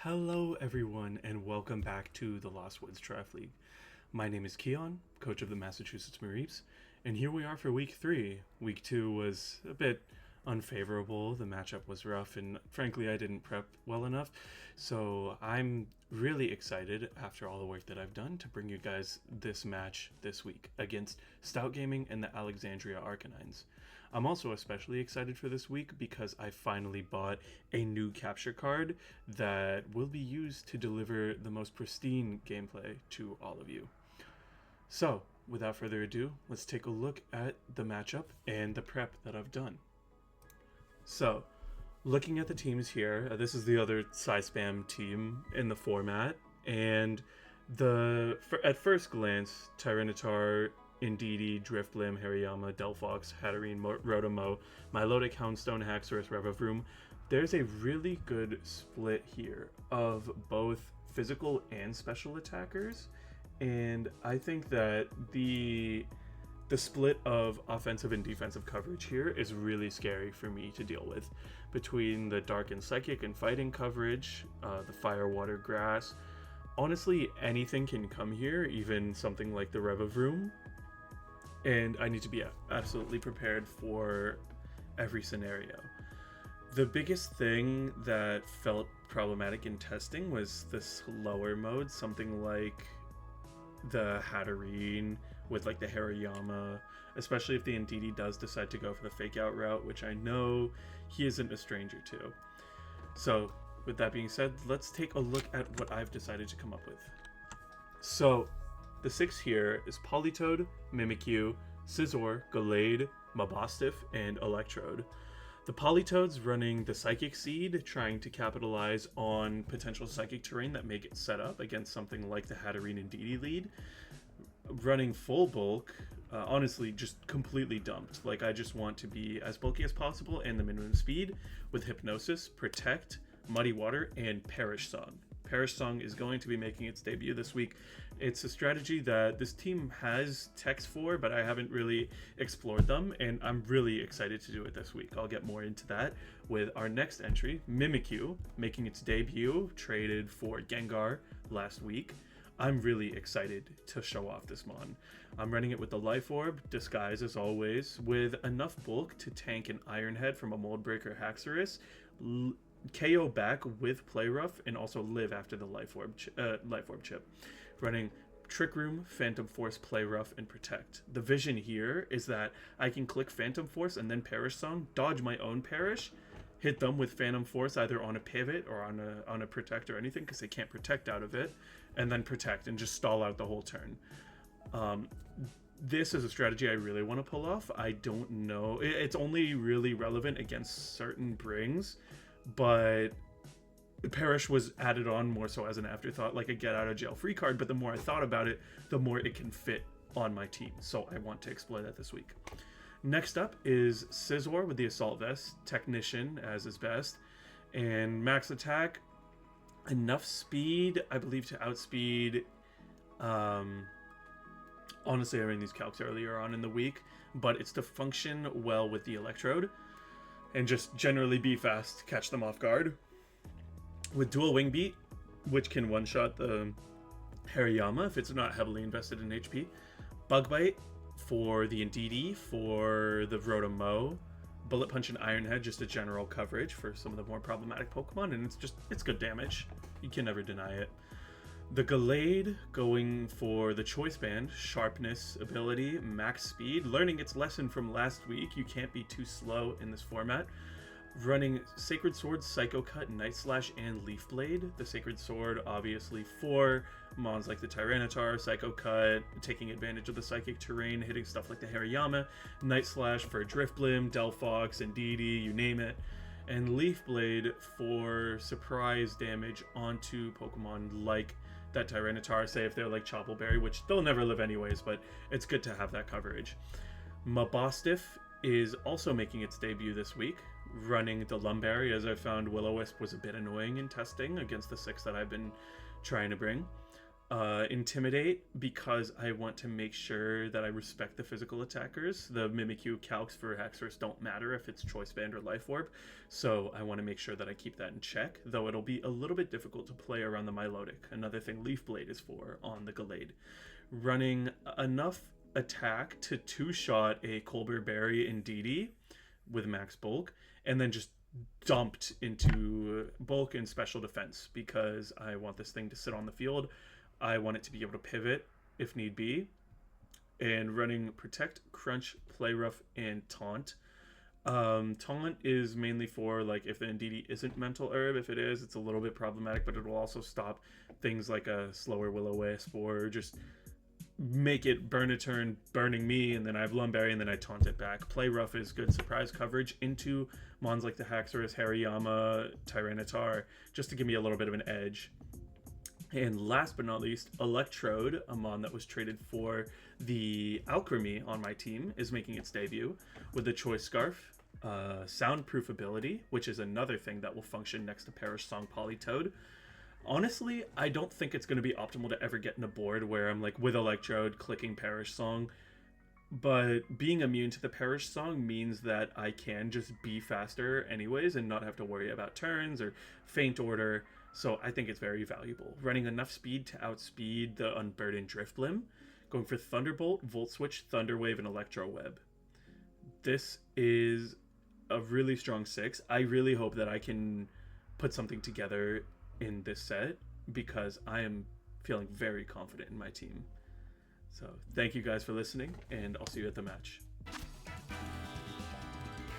Hello, everyone, and welcome back to the Lost Woods Draft League. My name is Keon, coach of the Massachusetts Mareeps, and here we are for week 3. Week 2 was a bit unfavorable. The matchup was rough, and frankly, I didn't prep well enough. So I'm really excited, after all the work that I've done, to bring you guys this match this week against Stoutgaming and the Alexandria Arcanines. I'm also especially excited for this week because I finally bought a new capture card that will be used to deliver the most pristine gameplay to all of you. So, without further ado, let's take a look at the matchup and the prep that I've done. So, looking at the teams here, this is the other Psyspam team in the format, and at first glance, Tyranitar, Indeedee, Drifblim, Hariyama, Delphox, Hatterene, Rotomo, Milotic, Houndstone, Haxorus, Revavroom. There's a really good split here of both physical and special attackers, and I think that the split of offensive and defensive coverage here is really scary for me to deal with. Between the Dark and Psychic and Fighting coverage, the Fire, Water, Grass, honestly anything can come here, even something like the Revavroom. And I need to be absolutely prepared for every scenario. The biggest thing that felt problematic in testing was the slower mode, something like the Hatterene with like the Hariyama, especially if the Indeedee does decide to go for the fake out route, which I know he isn't a stranger to. So with that being said, let's take a look at what I've decided to come up with. So the 6 here is Politoed, Mimikyu, Scizor, Gallade, Mabosstiff, and Electrode. The Politoed's running the Psychic Seed, trying to capitalize on potential Psychic terrain that may get set up against something like the Hatterene and Indeedee lead. Running Full Bulk, honestly, just completely dumped. Like, I just want to be as bulky as possible and the minimum speed with Hypnosis, Protect, Muddy Water, and Perish Song. Perish Song is going to be making its debut this week. It's a strategy that this team has techs for, but I haven't really explored them, and I'm really excited to do it this week. I'll get more into that with our next entry, Mimikyu, making its debut, traded for Gengar last week. I'm really excited to show off this Mon. I'm running it with the Life Orb, disguise as always, with enough bulk to tank an Iron Head from a Mold Breaker Haxorus, KO back with Play Rough, and also live after the Life Orb chip. Running Trick Room, Phantom Force, Play Rough, and Protect. The vision here is that I can click Phantom Force and then Perish Song, dodge my own Perish, hit them with Phantom Force either on a pivot or on a Protect or anything, because they can't Protect out of it, and then Protect and just stall out the whole turn. This is a strategy I really want to pull off. I don't know. It's only really relevant against certain brings, but Perish was added on more so as an afterthought, like a get out of jail free card, but the more I thought about it, the more it can fit on my team. So I want to explore that this week. Next up is Scizor with the Assault Vest, Technician as his best, and max attack, enough speed, I believe, to outspeed. Honestly, I ran these calcs earlier on in the week, but it's to function well with the Electrode and just generally be fast, catch them off guard. With Dual Wing Beat, which can one-shot the Hariyama if it's not heavily invested in HP. Bug Bite for the Indeedee, for the Rotomo. Bullet Punch and Iron Head, just a general coverage for some of the more problematic Pokemon, and it's good damage. You can never deny it. The Gallade going for the Choice Band, Sharpness ability, max speed, learning its lesson from last week. You can't be too slow in this format. Running Sacred Sword, Psycho Cut, Night Slash, and Leaf Blade. The Sacred Sword, obviously, for mons like the Tyranitar, Psycho Cut, taking advantage of the Psychic terrain, hitting stuff like the Hariyama. Night Slash for Drifblim, Delphox, Indeedee, you name it. And Leaf Blade for surprise damage onto Pokemon like that Tyranitar, say if they're like Choppleberry, which they'll never live anyways, but it's good to have that coverage. Mabosstiff is also making its debut this week, running the Lumberry, as I found Will-O-Wisp was a bit annoying in testing against the 6 that I've been trying to bring. Intimidate, because I want to make sure that I respect the physical attackers. The Mimikyu calcs for Hexorus don't matter if it's Choice Band or Life Orb, so I want to make sure that I keep that in check, though it'll be a little bit difficult to play around the Milotic, another thing Leaf Blade is for on the Gallade. Running enough attack to two-shot a Colbur Berry and DD with max bulk, and then just dumped into bulk and special defense, because I want this thing to sit on the field. I want it to be able to pivot if need be. And running Protect, Crunch, Play Rough, and Taunt. Taunt is mainly for, like, if the Ndidi isn't Mental Herb. If it is, it's a little bit problematic, but it will also stop things like a slower Will-O-Wisp, or just make it burn a turn burning me, and then I have Lumberry, and then I taunt it back. Play Rough is good surprise coverage into mons like the Haxorus, Hariyama, Tyranitar, just to give me a little bit of an edge. And last but not least, Electrode, a mon that was traded for the Alchemy on my team, is making its debut with the Choice Scarf, soundproof ability, which is another thing that will function next to Perish Song Polytoad. Honestly, I don't think it's going to be optimal to ever get in a board where I'm like with Electrode clicking Perish Song, but being immune to the Perish Song means that I can just be faster anyways and not have to worry about turns or Faint Order. So I think it's very valuable. Running enough speed to outspeed the Unburdened Driftblim. Going for Thunderbolt, Volt Switch, Thunder Wave, and Electro Web. This is a really strong 6. I really hope that I can put something together in this set, because I am feeling very confident in my team. So thank you guys for listening, and I'll see you at the match.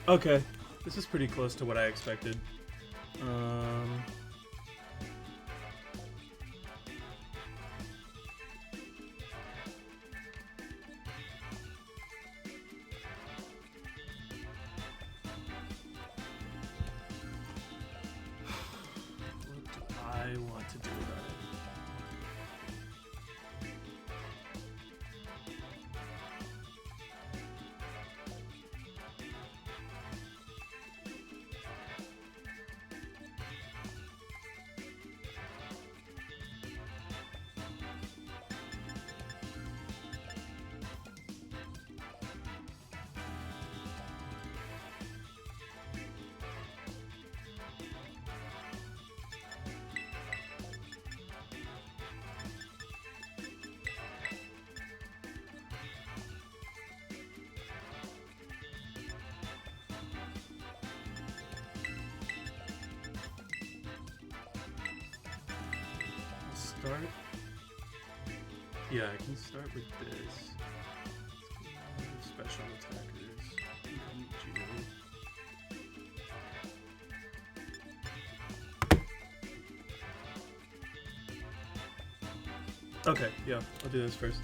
Okay, this is pretty close to what I expected. I want to do about it. Start. Yeah, I can start with this. Special attackers. Okay, yeah, I'll do this first.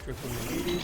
Triple Needy.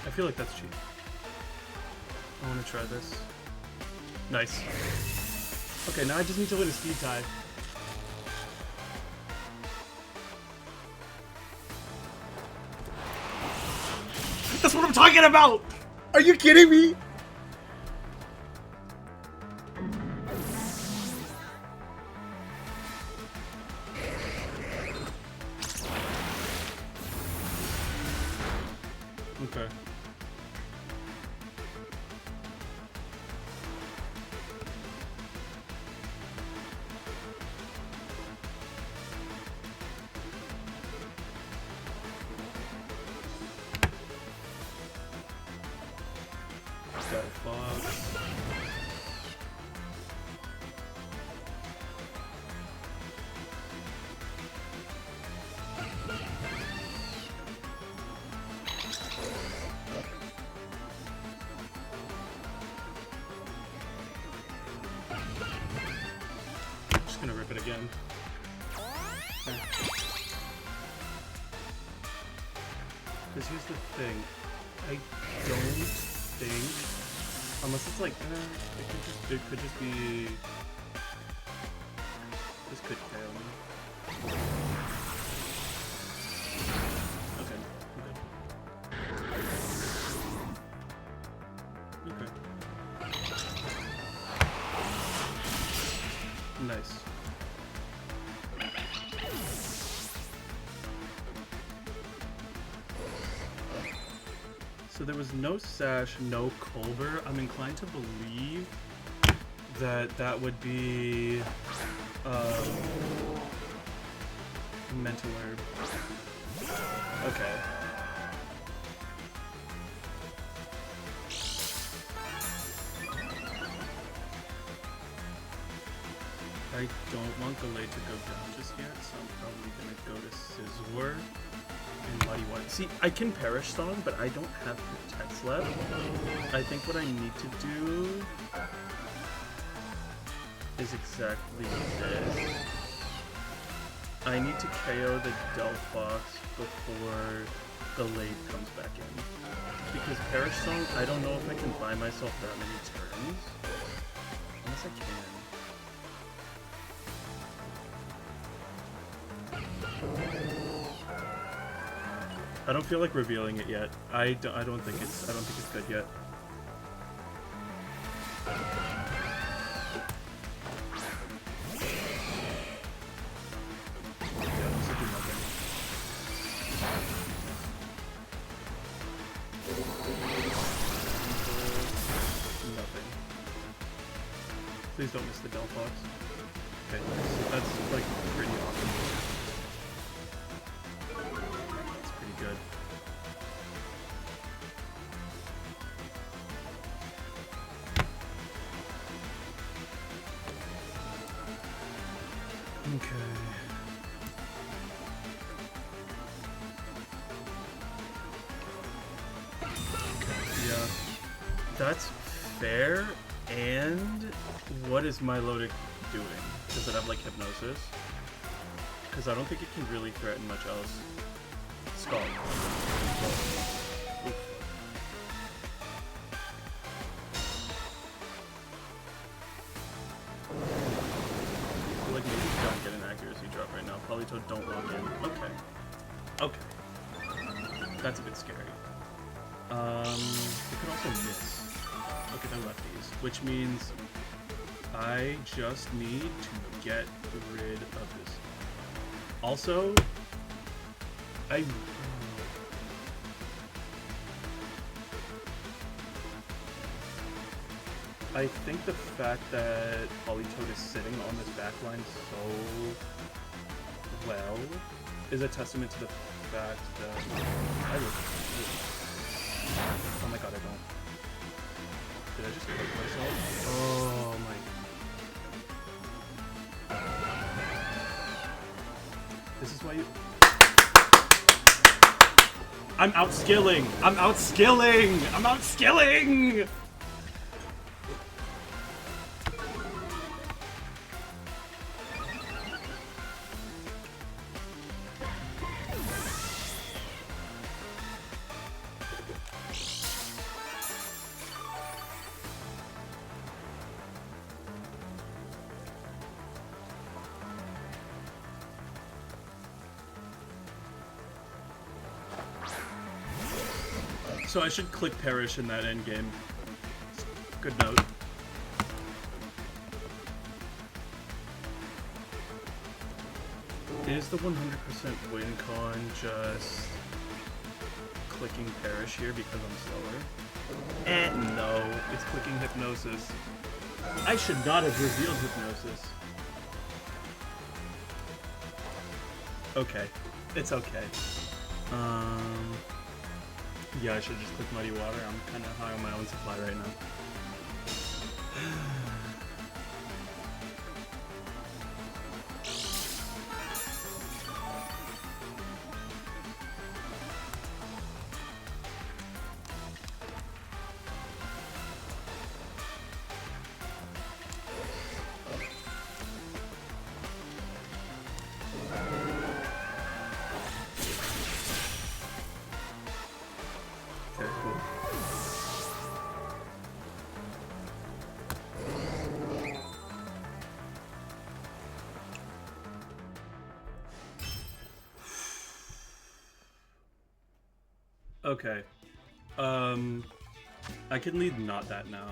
I feel like that's cheap. I want to try this. Nice. Okay, now I just need to win a speed tie. That's what I'm talking about! Are you kidding me? Okay. Fox. Just gonna rip it again. Because here's the thing, I don't think, unless it's like, it could just be, this could fail me. Okay, okay. Nice. So there was no Sash, no Culver. I'm inclined to believe that that would be Mental Herb. Okay. I don't want Gallade to go down just yet, so I'm probably gonna go to Scizor. And why do you want it? See, I can Perish Song, but I don't have Protects left. I think what I need to do is exactly this. I need to KO the Delphox before Gallade comes back in. Because Perish Song, I don't know if I can buy myself that many turns. Unless I can. I don't feel like revealing it yet. I don't think it's good yet. Yeah, this will do nothing. Nothing. Please don't miss the Delphox. Okay, so that's like pretty awesome. Good. Okay. Yeah. That's fair. And what is Milotic doing? Does it have like Hypnosis? Because I don't think it can really threaten much else. Skull. Oof. I feel like maybe don't get an accuracy drop right now. Politoed don't lock in. Okay. Okay. That's a bit scary. It could also miss. Okay, they're lefties. Which means I just need to get rid of this. Also, I think the fact that Politoed is sitting on this backline so well is a testament to the fact that oh my god, I don't. Did I just click myself? Oh my. This is why you. I'm outskilling! I'm outskilling! I'm outskilling! So I should click Perish in that endgame. Good note. Is the 100% win con just clicking Perish here because I'm slower? No, it's clicking Hypnosis. I should not have revealed Hypnosis. Okay, it's okay. Yeah, I should just click Muddy Water. I'm kind of high on my own supply right now. Okay, cool. Okay. I can lead not that now.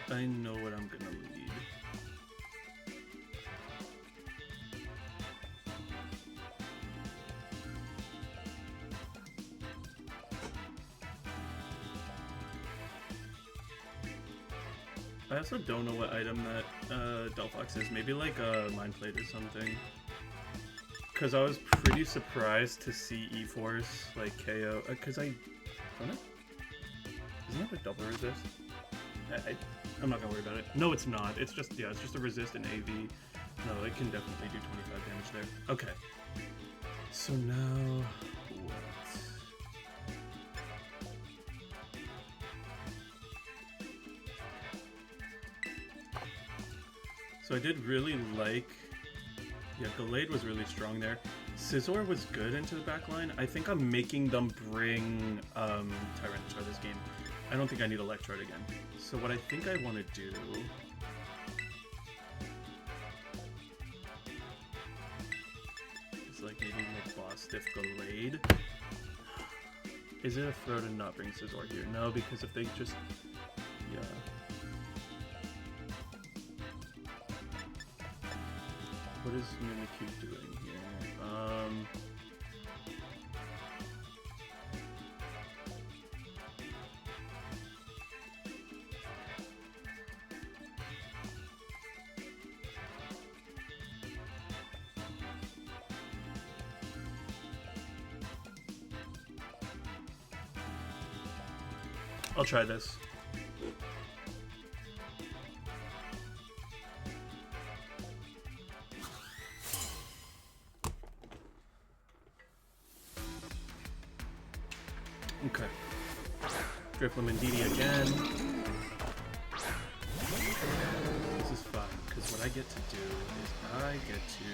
I know what I'm gonna lead. I also don't know what item that Delphox is. Maybe like a Mind Plate or something. Because I was pretty surprised to see E-Force like KO. Because I don't know. Isn't that a double resist? I'm not gonna worry about it. No, it's not. It's just, yeah, it's just a resist and AV. No, it can definitely do 25 damage there. Okay. So now what? So I did really like, yeah, Gallade was really strong there. Scizor was good into the back line. I think I'm making them bring Tyranitar this game. I don't think I need Electrode again. So what I think I want to do is like maybe like Boss Stiff Gallade. Is it a throw to not bring Scizor here? No, because if they just, yeah. What is Mimikyu doing here? I'll try this. Okay. Drifloon and DD again. This is fun, because what I get to do is I get to...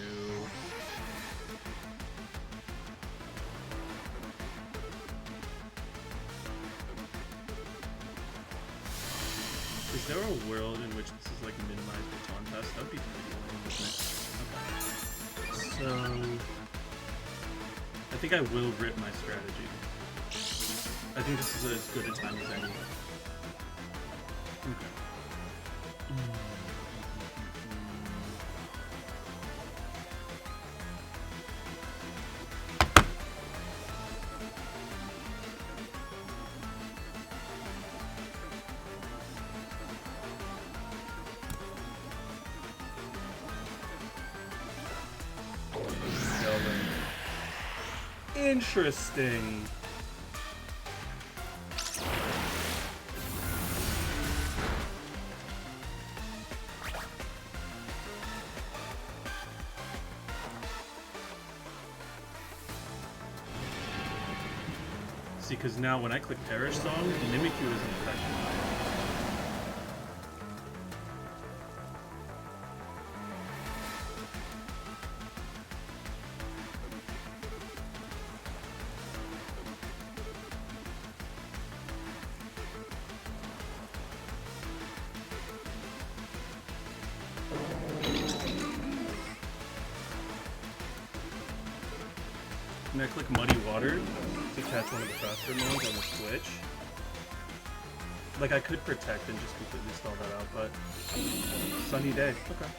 Is there a world in which this is like minimized baton test? That would be pretty lame, wouldn't it? Okay. So... I think I will rip my strategy. I think this is as good a time as any. Okay. Interesting. See, because now when I click Perish Song, Mimikyu isn't affected. Can I click Muddy Water to catch one of the faster moves on the switch? Like, I could protect and just completely stall that out, but... Sunny day. Okay.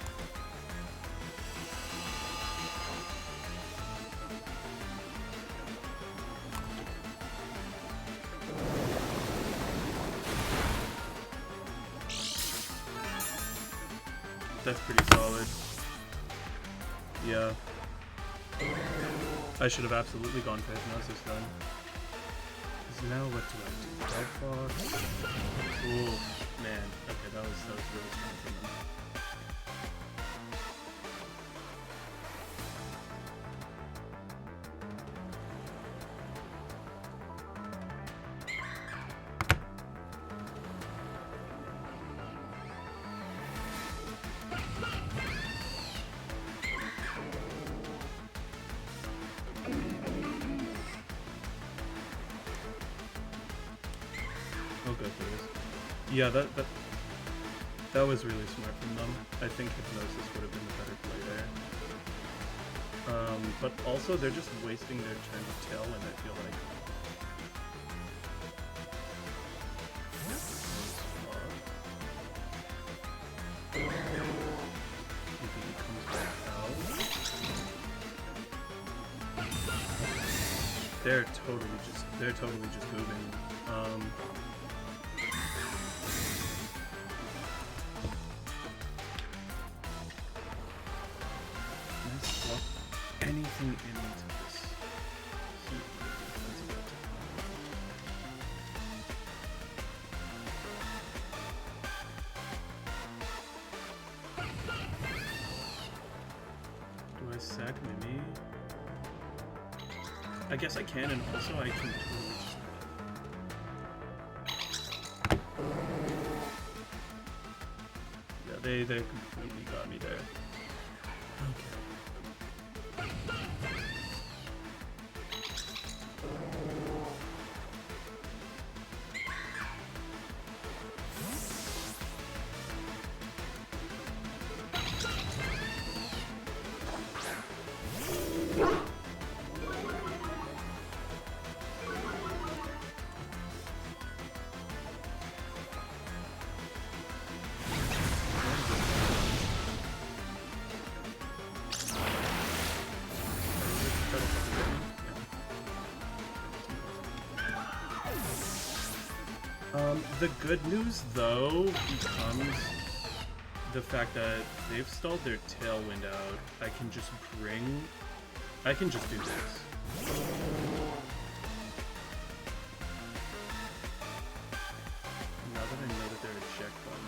That's pretty solid. Yeah. I should have absolutely gone for Hypnosis then. Because now what do I do? Red Fox? Ooh, man. Okay, that was really strong from them. Yeah, that was really smart from them. I think Hypnosis would have been the better play there. But also they're just wasting their turn to Tailwind, I feel like. He comes back out. They're totally just moving. Anything into this heat. Do I sack Mimi? I guess I can, and also I can totally just... Yeah, they completely got me there. Okay. The good news, though, becomes the fact that they've stalled their Tailwind out. I can just do this. Now that I know that they're eject button.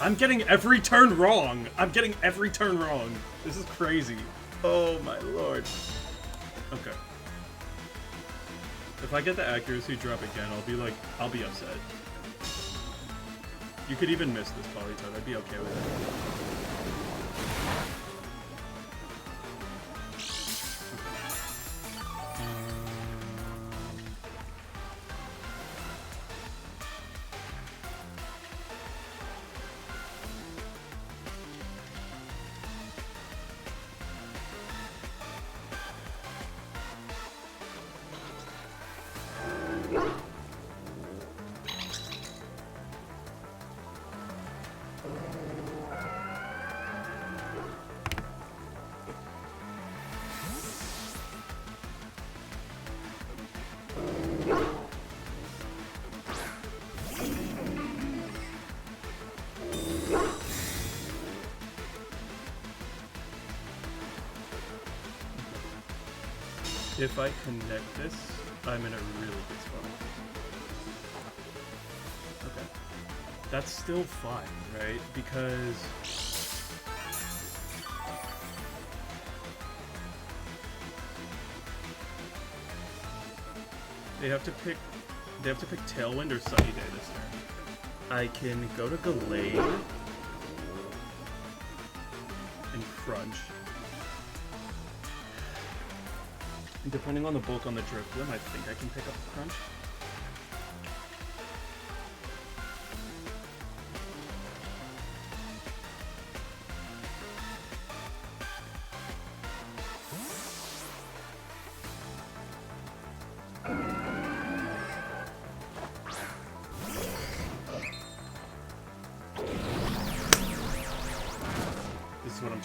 I'm getting every turn wrong! This is crazy. Oh my lord. Okay. If I get the accuracy drop again, I'll be upset. You could even miss this Polytoad, I'd be okay with it. If I connect this, I'm in a really good spot. Okay. That's still fine, right? Because they have to pick Tailwind or Sunny Day this turn. I can go to Gallade and Crunch. Depending on the bulk on the Drifblim, I think I can pick up the Crunch.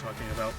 talking about.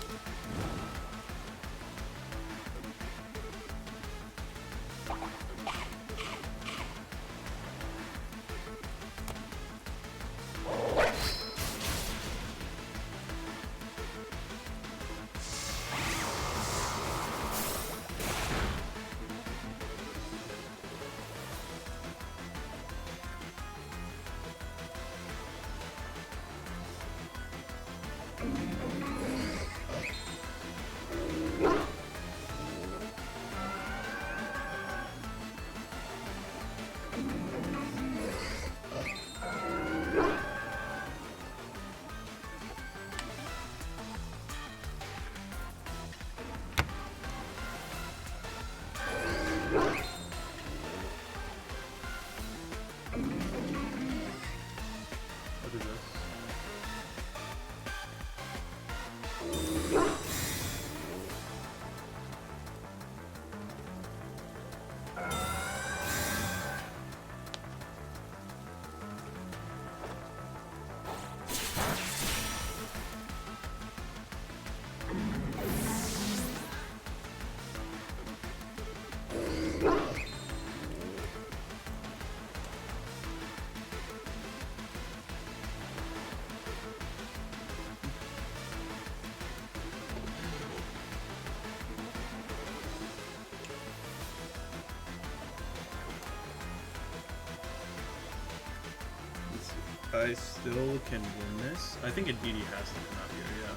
I still can win this. I think Indeedee has to come out here, yeah.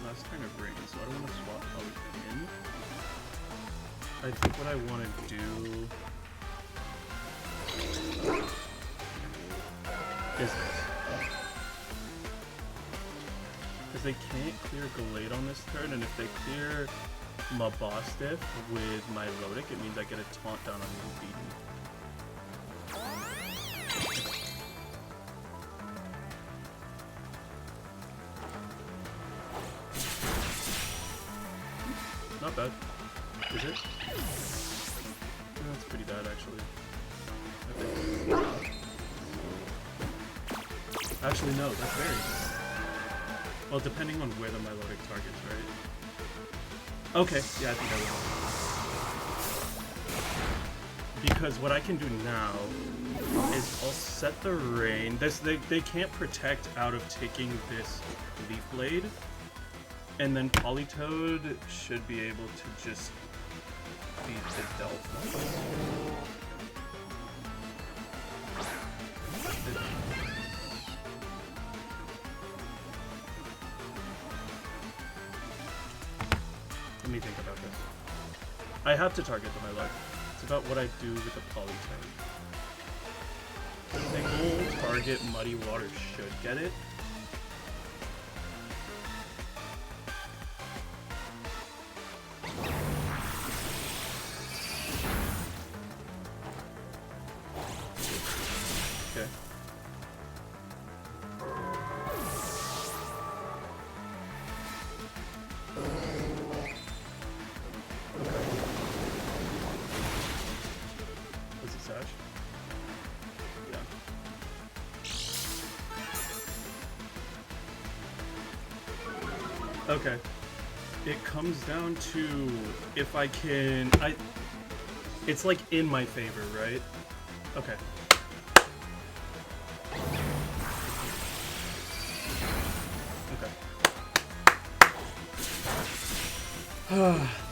Last turn of rain, so I don't want to swap out in. I think what I want to do is this. Because they can't clear Gallade on this turn, and if they clear Mabosstiff with my Rodic, it means I get a taunt down on Indeedee. Not bad. Is it? That's pretty bad, actually. Actually, no, that's very good. Well, depending on where the Milotic targets, right? Okay, yeah, I think I will. Because what I can do now is I'll set the rain. They can't protect out of taking this Leaf Blade. And then Politoed should be able to just beat the Delphi. Let me think about this. I have to target the Milotic. It's about what I do with the Politoed. Single target Muddy Water should get it. Okay. It comes down to if I can... It's like in my favor, right? Okay. Okay.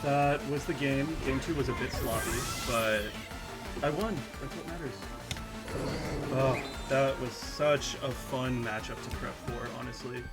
That was the game. Game 2 was a bit sloppy, but I won. That's what matters. Oh, that was such a fun matchup to prep for, honestly.